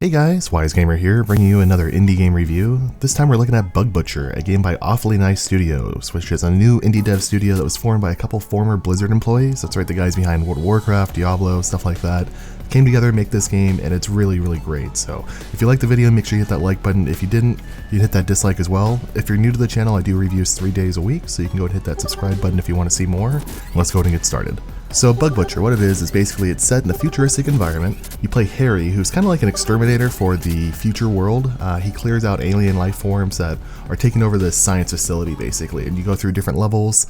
Hey guys, Wise Gamer here, bringing you another indie game review. This time we're looking at Bug Butcher, a game by Awfully Nice Studios, which is a new indie dev studio that was formed by a couple former Blizzard employees. That's right, the guys behind World of Warcraft, Diablo, stuff like that. Came together to make this game, and it's really great. So if you liked the video, make sure you hit that like button. If you didn't, you can hit that dislike as well. If you're new to the channel, I do reviews 3 days a week, so you can go and hit that subscribe button if you want to see more. Let's go ahead and get started. So Bug Butcher, what it is basically it's set in a futuristic environment. You play Harry, who's kind of like an exterminator for the future world. He clears out alien life forms that are taking over this science facility basically, and you go through different levels,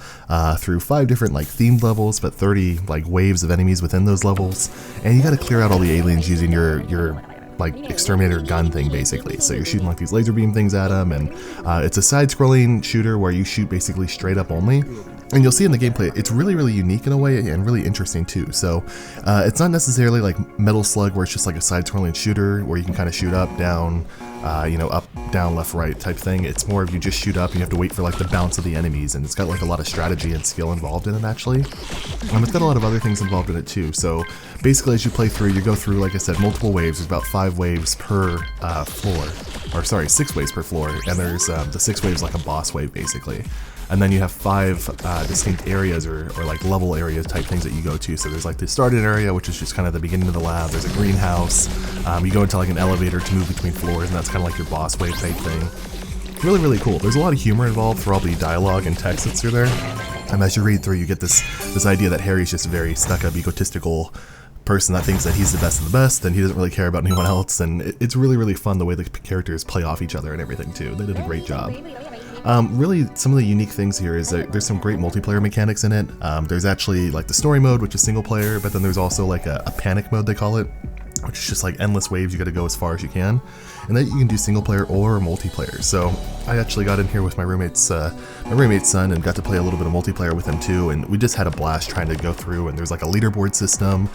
through 5 different like themed levels, but 30 like waves of enemies within those levels, and you got to clear out all the aliens using your like exterminator gun thing basically. So you're shooting like these laser beam things at them, and it's a side-scrolling shooter where you shoot basically straight up only. And you'll see in the gameplay, it's really unique in a way and really interesting too. So it's not necessarily like Metal Slug where it's just like a side-scrolling shooter where you can kind of shoot up, down, up, down, left, right type thing. It's more of you just shoot up and you have to wait for like the bounce of the enemies, and it's got like a lot of strategy and skill involved in it actually. It's got a lot of other things involved in it too. So basically as you play through, you go through, like I said, multiple waves. There's about 5 waves per floor, or sorry, 6 waves per floor, and there's the 6 waves like a boss wave basically. And then you have 5 distinct areas or like level areas type things that you go to. So there's like the started area, which is just kind of the beginning of the lab. There's a greenhouse. You go into like an elevator to move between floors, and that's kind of like your boss wave type thing. Really cool. There's a lot of humor involved for all the dialogue and text that's through there. And as you read through, you get this idea that Harry's just a very stuck-up, egotistical person that thinks that he's the best of the best, and he doesn't really care about anyone else. And it's really fun the way the characters play off each other and everything too. They did a great job. Really, some of the unique things here is that there's some great multiplayer mechanics in it. There's actually like the story mode, which is single player, but then there's also like a panic mode, they call it, which is just like endless waves. You got to go as far as you can, and that you can do single player or multiplayer. So I actually got in here with my roommate's son and got to play a little bit of multiplayer with him too, and we just had a blast trying to go through. And there's like a leaderboard system.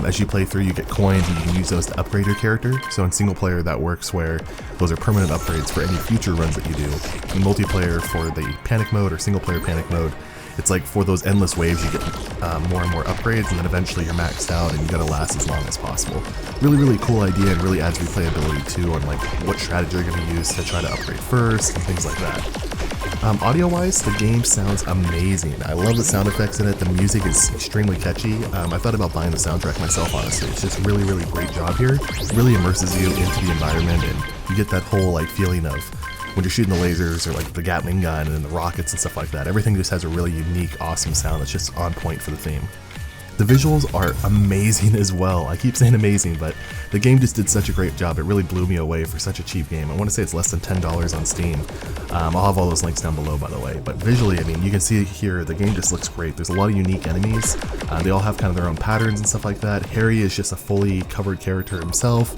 As you play through, you get coins and you can use those to upgrade your character. So in single player that works where those are permanent upgrades for any future runs that you do. In multiplayer for the panic mode or single player panic mode, it's like for those endless waves you get more and more upgrades, and then eventually you're maxed out and you gotta last as long as possible. Really cool idea, and really adds replayability too on like what strategy you're gonna use to try to upgrade first and things like that. Audio wise, the game sounds amazing. I love the sound effects in it. The music is extremely catchy. I thought about buying the soundtrack myself, honestly. It's just really great job here. It really immerses you into the environment, and you get that whole like feeling of when you're shooting the lasers or like the Gatling gun and the rockets and stuff like that. Everything just has a really unique, awesome sound that's just on point for the theme. The visuals are amazing as well. I keep saying amazing, but the game just did such a great job. It really blew me away for such a cheap game. I want to say it's less than $10 on Steam. I'll have all those links down below, by the way. But visually, I mean, you can see here, the game just looks great. There's a lot of unique enemies. They all have kind of their own patterns and stuff like that. Harry is just a fully covered character himself.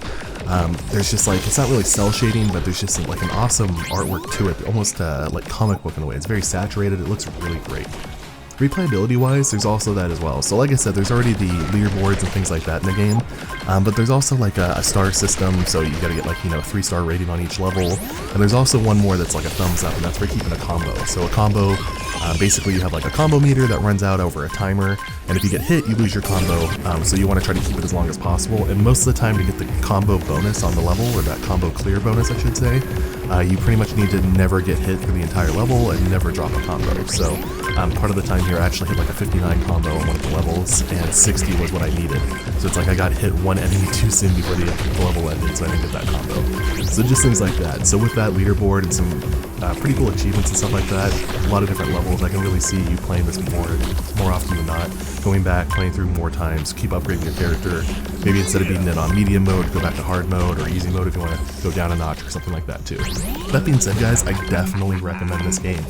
There's just like, it's not really cell shading, but there's just like an awesome artwork to it, almost like comic book in a way. It's very saturated. It looks really great. Replayability wise, there's also that as well. So like I said, there's already the leaderboards and things like that in the game, but there's also like a star system, so you gotta get like, 3-star rating on each level. And there's also one more that's like a thumbs up, and that's for keeping a combo. So a combo, basically you have like a combo meter that runs out over a timer, and if you get hit, you lose your combo, so you want to try to keep it as long as possible. And most of the time to get the combo bonus on the level, or that combo clear bonus I should say, you pretty much need to never get hit through the entire level and never drop a combo. So part of the time here I actually hit like a 59 combo on one of the levels, and 60 was what I needed. So it's like I got hit one enemy too soon before the level ended, so I didn't get that combo. So just things like that. So with that leaderboard and some pretty cool achievements and stuff like that, a lot of different levels, I can really see you playing this more often than not, going back, playing through more times, keep upgrading your character. Maybe instead of beating it on medium mode, go back to hard mode or easy mode if you want to go down a notch or something like that too. That being said, guys, I definitely recommend this game.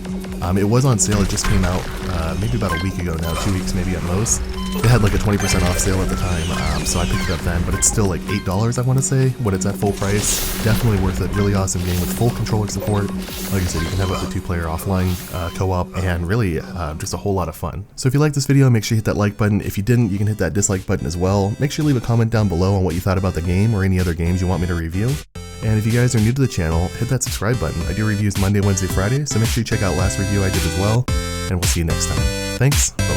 It was on sale. It just came out maybe about a week ago now, 2 weeks maybe at most. It had like a 20% off sale at the time, so I picked it up then, but it's still like $8 I want to say when it's at full price. Definitely worth it. Really awesome game with full controller support. Like I said, you can have up to 2-player offline co-op, and really just a whole lot of fun. So if you liked this video, make sure you hit that like button. If you didn't, you can hit that dislike button as well. Make sure you leave a comment down below on what you thought about the game or any other games you want me to review. And if you guys are new to the channel, hit that subscribe button. I do reviews Monday, Wednesday, Friday, so make sure you check out last review I did as well, and we'll see you next time. Thanks. Bye.